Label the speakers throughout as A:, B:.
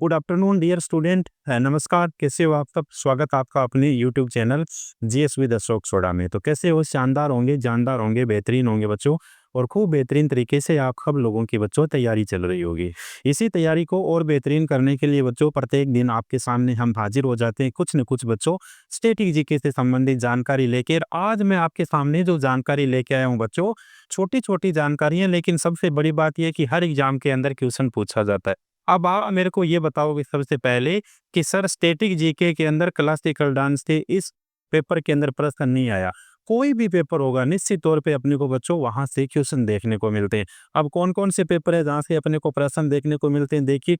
A: Good afternoon dear student. नमस्कार, कैसे हो आप सब? स्वागत आपका अपने YouTube channel GS with Ashok soda में। तो कैसे हो? शानदार होंगे, जानदार होंगे, बेहतरीन होंगे बच्चों। और खूब बेहतरीन तरीके से आप सब लोगों की बच्चों तैयारी चल रही होगी। इसी तैयारी को और बेहतरीन करने के लिए बच्चों प्रत्येक दिन आपके सामने हम हाजिर हो जाते हैं कुछ न कुछ बच्चों स्टैटिक जीके से संबंधित जानकारी लेकर। आज मैं आपके सामने जो जानकारी लेके आया हूँ बच्चों, छोटी छोटी जानकारियां, लेकिन सबसे बड़ी बात यह कि हर एग्जाम के अंदर क्वेश्चन पूछा जाता है। अब आप मेरे को ये बताओगे सबसे पहले कि सर स्टैटिक जीके के अंदर क्लासिकल डांस थे, इस पेपर के अंदर प्रश्न नहीं आया। कोई भी पेपर होगा निश्चित तौर पे अपने को बच्चों वहां से क्वेश्चन देखने को मिलते हैं। अब कौन कौन से पेपर है जहां से अपने को प्रश्न देखने को मिलते हैं? देखिए,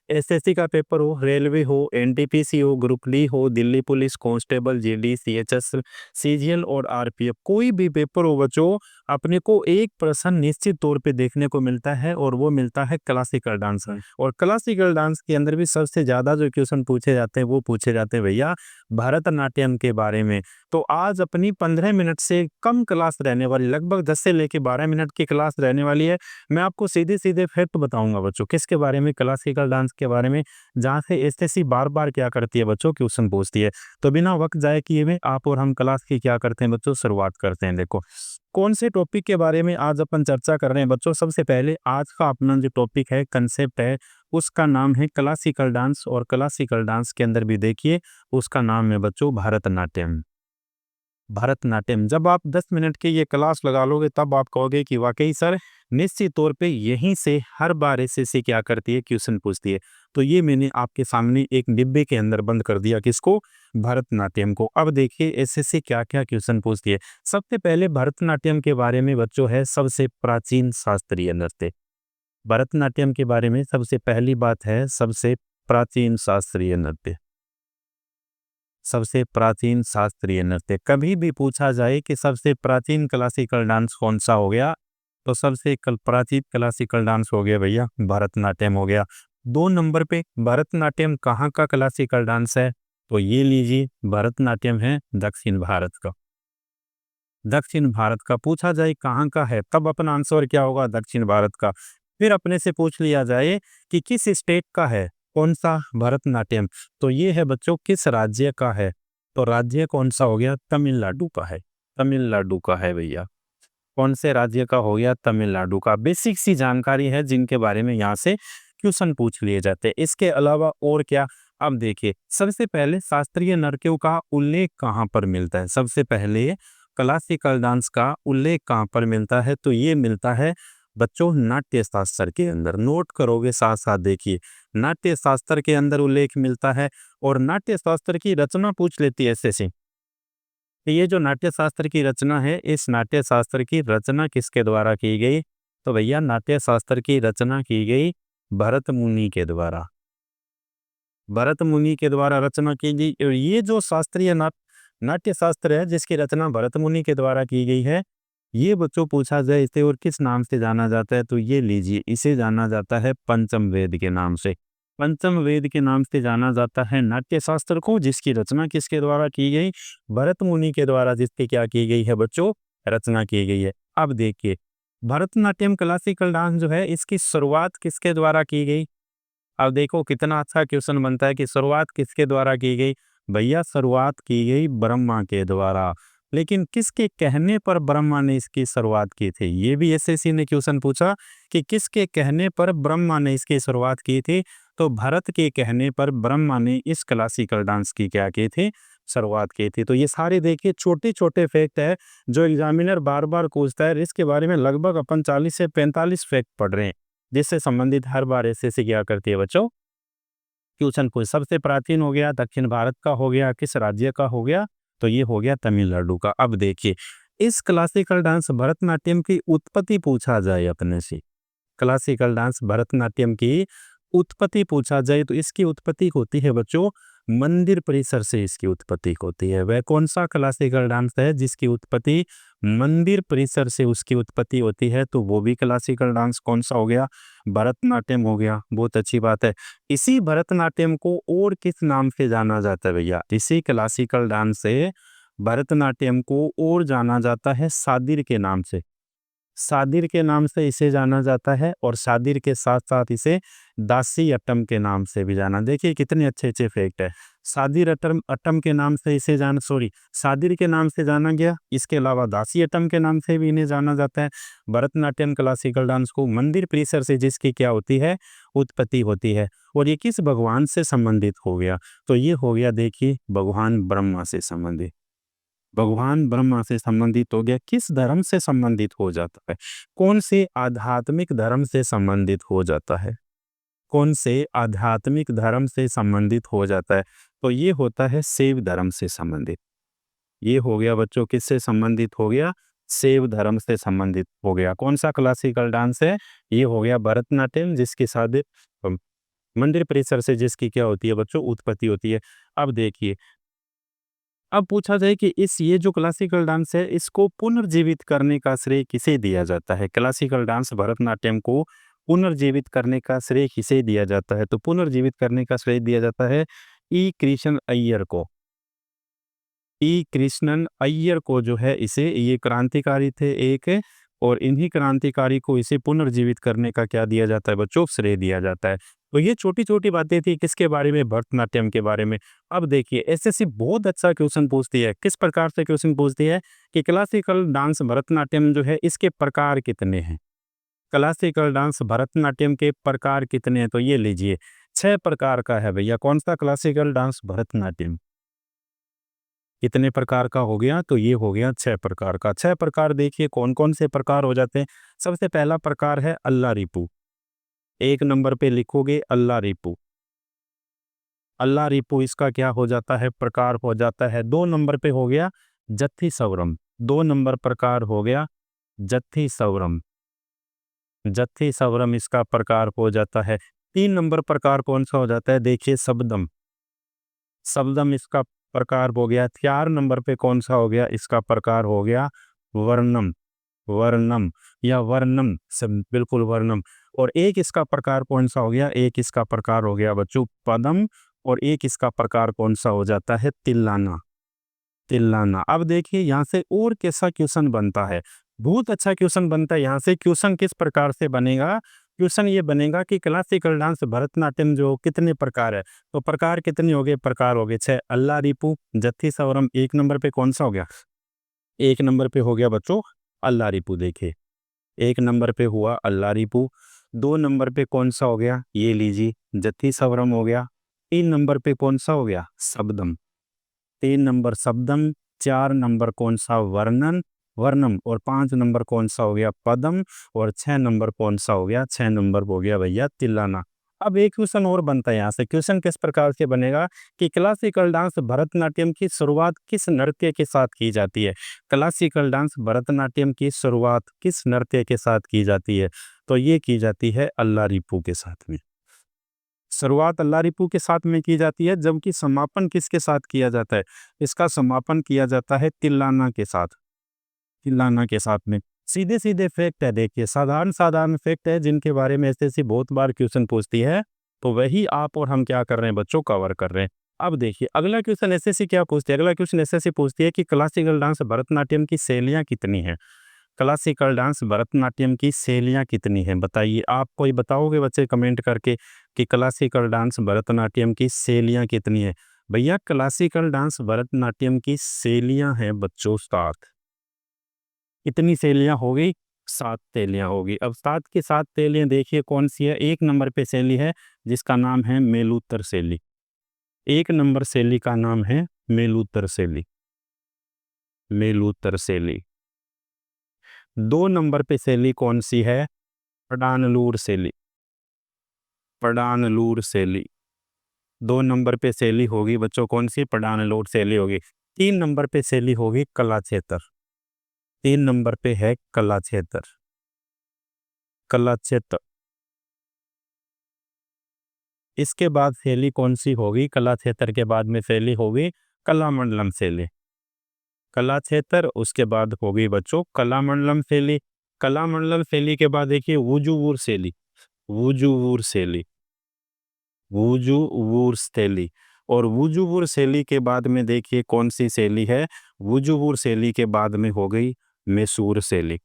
A: एसएससी का पेपर हो, रेलवे हो, एनटीपीसी हो, ग्रुप डी हो, Delhi police constable, GD, CHS, CGL और आरपीएफ, कोई भी पेपर हो बच्चों, अपने को एक प्रश्न निश्चित तौर पे देखने को मिलता है और वो मिलता है क्लासिकल डांस। और क्लासिकल डांस के अंदर भी सबसे ज्यादा जो क्वेश्चन पूछे जाते हैं वो पूछे जाते हैं भैया भरतनाट्यम के बारे में। तो आज अपनी 15 मिनट से कम क्लास रहने वाली, लगभग 10 से लेके 12 मिनट की क्लास रहने वाली है। मैं आपको सीधे सीधे फैक्ट बताऊंगा बच्चों, किसके बारे में? क्लासिकल डांस के बारे में, जहां से एसएससी बार बार क्या करती है बच्चों, क्वेश्चन पूछती है। तो बिना वक्त जाए किए हुए आप और हम क्लास की क्या करते हैं बच्चों, शुरुआत करते हैं। देखो, कौन से टॉपिक के बारे में आज अपन चर्चा कर रहे हैं बच्चों। सबसे पहले आज का अपना जो टॉपिक है, कंसेप्ट है, उसका नाम है क्लासिकल डांस। और क्लासिकल डांस के अंदर भी देखिए उसका नाम है बच्चों भरतनाट्यम। भरतनाट्यम, जब आप 10 मिनट की ये क्लास लगा लोगे तब आप कहोगे कि वाकई सर निश्चित तौर पे यहीं से हर बार एसएससी क्या करती है, क्वेश्चन पूछती है। तो ये मैंने आपके सामने एक डिब्बे के अंदर बंद कर दिया, किसको? भरतनाट्यम को। अब देखिए एसएससी क्या क्या क्वेश्चन पूछती है। सबसे पहले भरतनाट्यम के बारे में बच्चों है सबसे प्राचीन शास्त्रीय नृत्य। भरतनाट्यम के बारे में सबसे पहली बात है सबसे प्राचीन शास्त्रीय नृत्य। सबसे प्राचीन शास्त्रीय नृत्य, कभी भी पूछा जाए कि सबसे प्राचीन क्लासिकल डांस कौन सा हो गया, तो सबसे प्राचीन क्लासिकल डांस हो गया भैया भरतनाट्यम हो गया। 2 नंबर पे भरतनाट्यम कहाँ का क्लासिकल डांस है? तो ये लीजिए, भरतनाट्यम है दक्षिण भारत का। दक्षिण भारत का पूछा जाए कहाँ का है, तब अपना आंसर क्या होगा? दक्षिण भारत का। फिर अपने से पूछ लिया जाए कि किस स्टेट का है, कौन सा भरतनाट्यम, तो ये है बच्चों किस राज्य का है, तो राज्य कौन सा हो गया? तमिलनाडु का है। तमिलनाडु का है भैया। कौन से राज्य का हो गया? तमिलनाडु का। बेसिक सी जानकारी है जिनके बारे में यहाँ से क्वेश्चन पूछ लिए जाते हैं। इसके अलावा और क्या? अब देखिए, सबसे पहले शास्त्रीय नृत्यों का उल्लेख कहाँ पर मिलता है? सबसे पहले क्लासिकल डांस का उल्लेख कहाँ पर मिलता है? तो ये मिलता है बच्चों नाट्य शास्त्र के अंदर। नोट करोगे साथ साथ, देखिए नाट्य शास्त्र के अंदर उल्लेख मिलता है। और नाट्य शास्त्र की रचना पूछ लेती है ऐसे से, ये जो नाट्य शास्त्र की रचना है, इस नाट्य शास्त्र की रचना किसके द्वारा की गई? तो भैया नाट्य शास्त्र की रचना की गई भरत मुनि के द्वारा। भरत मुनि के द्वारा रचना की गई। और ये जो शास्त्रीय नाट्य शास्त्र है जिसकी रचना भरत मुनि के द्वारा की गई है, ये बच्चों पूछा जाए इसे और किस नाम से जाना जाता है, तो ये लीजिए, इसे जाना जाता है पंचम वेद के नाम से। पंचम वेद के नाम से जाना जाता है नाट्य शास्त्र को, जिसकी रचना किसके द्वारा की गई? भरत मुनि के द्वारा, जिसकी क्या की गई है बच्चों? रचना की गई है। अब देखिए, भरतनाट्यम क्लासिकल डांस जो है, इसकी शुरुआत किसके द्वारा की गई? अब देखो कितना अच्छा क्वेश्चन बनता है कि शुरुआत किसके द्वारा की गई। भैया शुरुआत की गई ब्रह्मा के द्वारा। लेकिन किसके कहने पर ब्रह्मा ने इसकी शुरुआत की थी? ये भी एसएससी ने क्वेश्चन पूछा कि किसके कहने पर ब्रह्मा ने इसकी शुरुआत की थी। तो भरत के कहने पर ब्रह्मा ने इस क्लासिकल डांस की क्या की थी? शुरुआत की थी। तो ये सारे देखिए छोटे छोटे फैक्ट है जो एग्जामिनर बार बार पूछता है। इसके बारे में लगभग अपन 40 से 45 फैक्ट पढ़ रहे हैं, जिससे संबंधित हर बार एसएससी क्या करती है बच्चों, क्वेश्चन पूछ। सबसे प्राचीन हो गया, दक्षिण भारत का हो गया, किस राज्य का हो गया? तो ये हो गया तमिलनाडु का। अब देखिए, इस क्लासिकल डांस भरतनाट्यम की उत्पत्ति पूछा जाए अपने से, क्लासिकल डांस भरतनाट्यम की उत्पत्ति पूछा जाए, तो इसकी उत्पत्ति होती है बच्चों मंदिर परिसर से। इसकी उत्पत्ति होती है। वह कौन सा क्लासिकल डांस है जिसकी उत्पत्ति मंदिर परिसर से उसकी उत्पत्ति होती है? तो वो भी क्लासिकल डांस कौन सा हो गया? भरतनाट्यम हो गया। बहुत अच्छी बात है। इसी भरतनाट्यम को और किस नाम से जाना जाता है भैया? इसी क्लासिकल डांस से भरतनाट्यम को और जाना जाता है सादिर के नाम से। सादिर के नाम से इसे जाना जाता है और सादिर के साथ साथ इसे दासी अट्टम के नाम से भी जाना। देखिए कितने अच्छे अच्छे फैक्ट है। सादिर अट्टम अट्टम के नाम से इसे सादिर के नाम से जाना गया। इसके अलावा दासी अट्टम के नाम से भी इन्हें जाना जाता है। भरतनाट्यम क्लासिकल डांस को मंदिर परिसर से जिसकी क्या होती है, उत्पत्ति होती है। और ये किस भगवान से संबंधित हो गया, तो ये हो गया देखिए भगवान ब्रह्मा से संबंधित। भगवान ब्रह्मा से संबंधित हो गया। किस धर्म से संबंधित हो जाता है, कौन से आध्यात्मिक धर्म से संबंधित हो जाता है, कौन से आध्यात्मिक धर्म से संबंधित हो जाता है, तो ये होता है शैव धर्म से संबंधित। ये हो गया बच्चों किससे संबंधित हो गया, शैव धर्म से संबंधित हो गया। कौन सा क्लासिकल डांस है, ये हो गया भरतनाट्यम, जिसके साथ मंदिर परिसर से जिसकी क्या होती है बच्चों, उत्पत्ति होती है। अब देखिए, अब पूछा जाए कि ये जो क्लासिकल डांस है इसको पुनर्जीवित करने का श्रेय किसे दिया जाता है। क्लासिकल डांस भरतनाट्यम को पुनर्जीवित करने का श्रेय किसे दिया जाता है, तो पुनर्जीवित करने का श्रेय दिया जाता है ई कृष्णन अय्यर को। ई कृष्णन अय्यर को जो है इसे, ये क्रांतिकारी थे एक, और इन्हीं क्रांतिकारी को इसे पुनर्जीवित करने का क्या दिया जाता है बच्चों, श्रेय दिया जाता है। तो ये छोटी छोटी बातें थी किसके बारे में, भरतनाट्यम के बारे में। अब देखिए एसएससी बहुत अच्छा क्वेश्चन पूछती है। किस प्रकार से क्वेश्चन पूछती है कि क्लासिकल डांस भरतनाट्यम जो है इसके प्रकार कितने हैं। क्लासिकल डांस भरतनाट्यम के प्रकार कितने हैं, तो ये लीजिए 6 प्रकार का है भैया। कौन सा क्लासिकल डांस भरतनाट्यम कितने प्रकार का हो गया, तो ये हो गया 6 प्रकार का। 6 प्रकार देखिए कौन कौन से प्रकार हो जाते हैं। सबसे पहला प्रकार है अल्ला रिपू। एक नंबर पे लिखोगे अल्ला रिपू। अल्ला रिपू इसका क्या हो जाता है, प्रकार हो जाता है। 2 नंबर पे हो गया जत्थी सवरम। 2 नंबर प्रकार हो गया जत्थी सवरम। जत्थी सवरम इसका प्रकार हो जाता है। 3 नंबर प्रकार कौन सा हो जाता है, देखिए शब्दम। शब्दम इसका प्रकार हो गया। 4 नंबर पे कौन सा हो गया, इसका प्रकार हो गया वर्णम। वर्णम या वर्णम, सब बिल्कुल वर्णम। और एक इसका प्रकार कौन सा हो गया, एक इसका प्रकार हो गया बच्चों पदम। और एक इसका प्रकार कौन सा हो जाता है, तिल्लाना। तिल्लाना। अब देखिए यहाँ से और कैसा क्वेश्चन बनता है, बहुत अच्छा क्वेश्चन बनता है यहाँ से। क्वेश्चन किस प्रकार से बनेगा, क्वेश्चन ये बनेगा कि क्लासिकल डांस भरतनाट्यम जो कितने प्रकार है, तो प्रकार कितने हो गए, प्रकार हो गए 6। अल्ला रिपू, जत्थी सवरम, एक नंबर पे कौन सा हो गया, एक नंबर पे हो गया बच्चों अल्ला रिपू। देखिए एक नंबर पे हुआ अल्ला रिपू। 2 नंबर पे कौन सा हो गया, ये लीजिए जत्थी सवरम हो गया। 3 नंबर पे कौन सा हो गया, शब्दम। 3 नंबर शब्दम। 4 नंबर कौन सा, वर्णन वर्णम। और 5 नंबर कौन सा हो गया, पदम। और 6 नंबर कौन सा हो गया, 6 नंबर हो गया भैया तिल्लाना। अब एक क्वेश्चन और बनता है यहाँ से। क्वेश्चन किस प्रकार से बनेगा कि क्लासिकल डांस भरतनाट्यम की शुरुआत किस नृत्य के साथ की जाती है। क्लासिकल डांस भरतनाट्यम की शुरुआत किस नृत्य के साथ की जाती है, तो ये की जाती है अल्ला रिपू के साथ में। शुरुआत अल्ला रिपू के साथ में की जाती है, जबकि समापन किसके साथ किया जाता है, इसका समापन किया जाता है तिल्लाना के साथ। तिल्लाना के साथ में। सीधे सीधे फैक्ट है, देखिए साधारण साधारण फैक्ट है जिनके बारे में एसएससी बहुत बार क्वेश्चन पूछती है, तो वही आप और हम क्या कर रहे हैं बच्चों, कवर कर रहे हैं। अब देखिए अगला क्वेश्चन एसएससी क्या पूछती है, अगला क्वेश्चन एसएससी पूछती है कि क्लासिकल डांस भरतनाट्यम की शैलियाँ कितनी हैं। क्लासिकल डांस भरतनाट्यम की शैलियाँ कितनी हैं, बताइए। आप कोई बताओगे बच्चे कमेंट करके कि क्लासिकल डांस भरतनाट्यम की शैलियाँ कितनी है। भैया क्लासिकल डांस भरतनाट्यम की शैलियाँ हैं बच्चों 7। कितनी शैलियाँ हो गई, 7 शैलियाँ होगी। अब 7 की 7 शैलियाँ देखिए कौन सी है। एक नंबर पे शैली है जिसका नाम है मेलुत्तर शैली। एक नंबर शैली का नाम है मेलुत्तर शैली। मेलुत्तर शैली। 2 नंबर पे शैली कौन सी है, पडानलूर शैली। पडानलूर शैली। 2 नंबर पे शैली होगी बच्चों कौन सी, पडानलूर शैली होगी। 3 नंबर पे शैली होगी कलाक्षेत्र। 3 नंबर पे है कलाक्षेत्र। कलाक्षेत्र। इसके बाद शैली कौन सी होगी, कलाक्षेत्र के बाद में शैली होगी कलामंडलम शैली। कलाक्षेत्र उसके बाद होगी बच्चों कलामंडलम शैली। कलामंडलम शैली के बाद देखिए वुजुवुर शैली। वुजुवुर शैली। वुजुवुर शैली। और वुजुवुर शैली के बाद में देखिए कौन सी शैली है, वुजुवुर शैली के बाद में हो गई मैसूर शैली।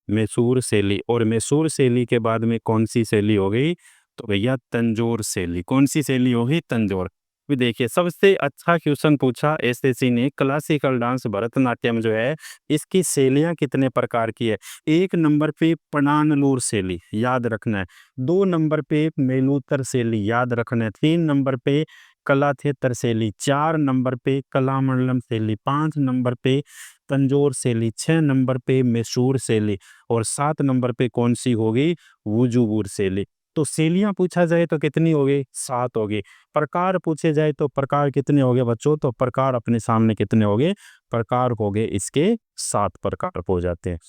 A: मैसूर शैली, और मैसूर शैली के बाद में कौन सी शैली हो गई, तो भैया तंजौर शैली। कौन सी शैली होगी, तंजौर। भी देखिए सबसे अच्छा क्वेश्चन पूछा एसएससी ने, क्लासिकल डांस भरतनाट्यम जो है इसकी शैलियां कितने प्रकार की है। 1 नंबर पे पनानलूर शैली, याद रखना है। 2 नंबर पे मेलूतर शैली, याद रखना है। 3 नंबर पे कलाथेतर शैली। 4 नंबर पे कलामंडलम शैली। 5 नंबर पे तंजौर शैली। 6 नंबर पे मैसूर शैली, और 7 नंबर पे कौन सी होगी, वुजुबूर शैली। तो शैलियां पूछा जाए तो कितनी हो गई, 7 हो गई। प्रकार पूछे जाए तो प्रकार कितने हो गए बच्चों, तो प्रकार अपने सामने कितने हो गए, प्रकार हो गए इसके 7 प्रकार हो जाते हैं।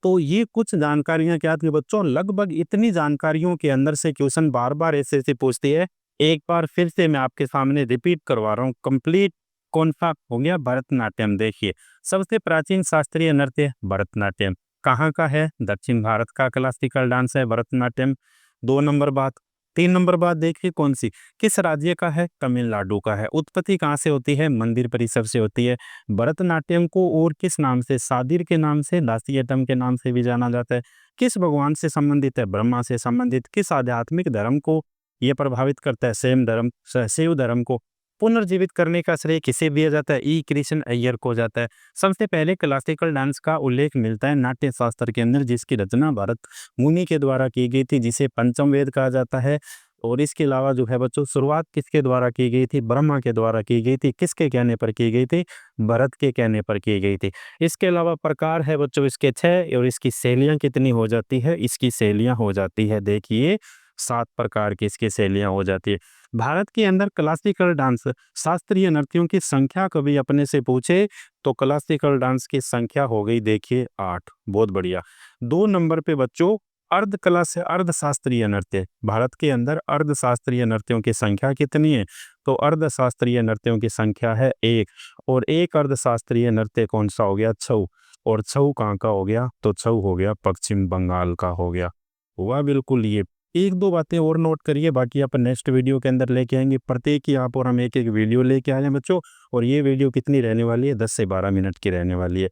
A: तो ये कुछ जानकारियां क्या थी बच्चों, लगभग इतनी जानकारियों के अंदर से क्वेश्चन बार बार ऐसे पूछती है। एक बार फिर से मैं आपके सामने रिपीट करवा रहा हूँ, कंप्लीट कौन सा हो गया, भरतनाट्यम। देखिए सबसे प्राचीन शास्त्रीय नृत्य भरतनाट्यम कहाँ का है, दक्षिण भारत का क्लासिकल डांस है भरतनाट्यम। 2 नंबर बात। 3 नंबर बात देखिए कौन सी, किस राज्य का है, तमिलनाडु का है। उत्पत्ति कहाँ से होती है, मंदिर परिसर से होती है। भरतनाट्यम को और किस नाम से, सादिर के नाम से, दासियटम के नाम से भी जाना जाता है। किस भगवान से संबंधित है, ब्रह्मा से संबंधित। किस आध्यात्मिक धर्म को यह प्रभावित करता है, शैव धर्म को। पुनर्जीवित करने का श्रेय किसे दिया जाता है, ई कृष्ण अय्यर को जाता है। सबसे पहले क्लासिकल डांस का उल्लेख मिलता है नाट्य शास्त्र के अंदर, जिसकी रचना भरत मुनि के द्वारा की गई थी, जिसे पंचम वेद कहा जाता है। और इसके अलावा जो है बच्चों, शुरुआत किसके द्वारा की गई थी, ब्रह्मा के द्वारा की गई थी। किसके कहने पर की गई थी, भरत के कहने पर की गई थी। इसके अलावा प्रकार है बच्चों इसके 6, और इसकी शैलियां कितनी हो जाती है, इसकी शैलियां हो जाती है देखिए 7 प्रकार की इसकी शैलियां हो जाती है। भारत के अंदर क्लासिकल डांस शास्त्रीय नृत्यों की संख्या कभी अपने से पूछे तो क्लासिकल डांस की संख्या हो गई देखिए 8। बहुत बढ़िया। 2 नंबर पे बच्चों अर्ध कला से अर्ध शास्त्रीय नृत्य, भारत के अंदर अर्ध शास्त्रीय नृत्यों की संख्या कितनी है, तो अर्ध शास्त्रीय नृत्यों की संख्या है 1। और एक अर्ध शास्त्रीय नृत्य कौन सा हो गया, छऊ। और छऊ कहाँ का हो गया, तो छऊ हो गया पश्चिम बंगाल का हो गया। हुआ बिल्कुल ये। 1-2 बातें और नोट करिए, बाकी अपन नेक्स्ट वीडियो के अंदर लेके आएंगे। प्रत्येक ही आप और हम एक एक वीडियो लेके आए हैं बच्चों। और ये वीडियो कितनी रहने वाली है, 10 से 12 मिनट की रहने वाली है।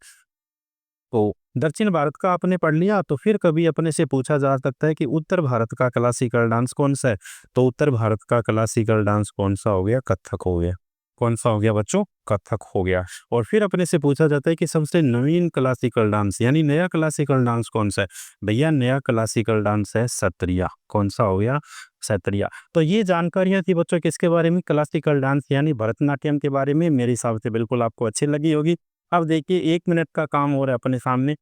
A: तो दक्षिण भारत का आपने पढ़ लिया, तो फिर कभी अपने से पूछा जा सकता है कि उत्तर भारत का क्लासिकल डांस कौन सा है, तो उत्तर भारत का क्लासिकल डांस कौन सा हो गया, कथक हो गया। कौन सा हो गया बच्चों, कथक हो गया। और फिर अपने से पूछा जाता है कि सबसे नवीन क्लासिकल डांस यानी नया क्लासिकल डांस कौन सा है, भैया नया क्लासिकल डांस है सत्रिया। कौन सा हो गया, सत्रिया। तो ये जानकारियां थी बच्चों किसके बारे में, क्लासिकल डांस यानी भरतनाट्यम के बारे में। मेरे हिसाब से बिल्कुल आपको अच्छी लगी होगी। अब देखिए 1 मिनट का काम हो रहा है अपने सामने।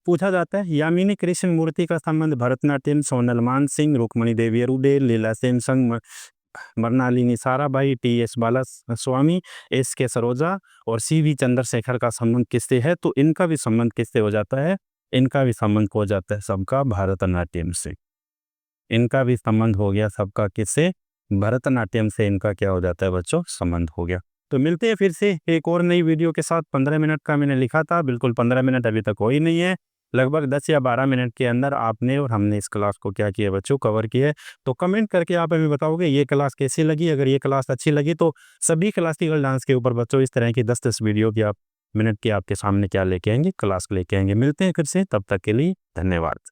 A: पूछा जाता है यामिनी कृष्ण मूर्ति का संबंध भरतनाट्यम, सोनल मानसिंह, रुक्मणी देवी अरुडे, लीला सेन संग, मृणालिनी साराभाई, टी.एस. बालास्वामी, एस.के. सरोजा और सी.वी. चंद्रशेखर का संबंध किससे है, तो इनका भी संबंध किससे हो जाता है, इनका भी संबंध हो जाता है सबका भरतनाट्यम से। इनका भी संबंध हो गया सबका किससे, भरतनाट्यम से इनका क्या हो जाता है बच्चों, संबंध हो गया। तो मिलते हैं फिर से एक और नई वीडियो के साथ। 15 मिनट का मैंने लिखा था, बिल्कुल 15 मिनट अभी तक हो ही नहीं है। लगभग 10 या 12 मिनट के अंदर आपने और हमने इस क्लास को क्या किया बच्चों, कवर किया है। तो कमेंट करके आप हमें बताओगे ये क्लास कैसी लगी। अगर ये क्लास अच्छी लगी तो सभी क्लासिकल डांस के ऊपर बच्चों इस तरह की 10-10 वीडियो की आप मिनट की आपके सामने क्या लेके आएंगे, क्लास लेके आएंगे। मिलते हैं फिर से, तब तक के लिए धन्यवाद।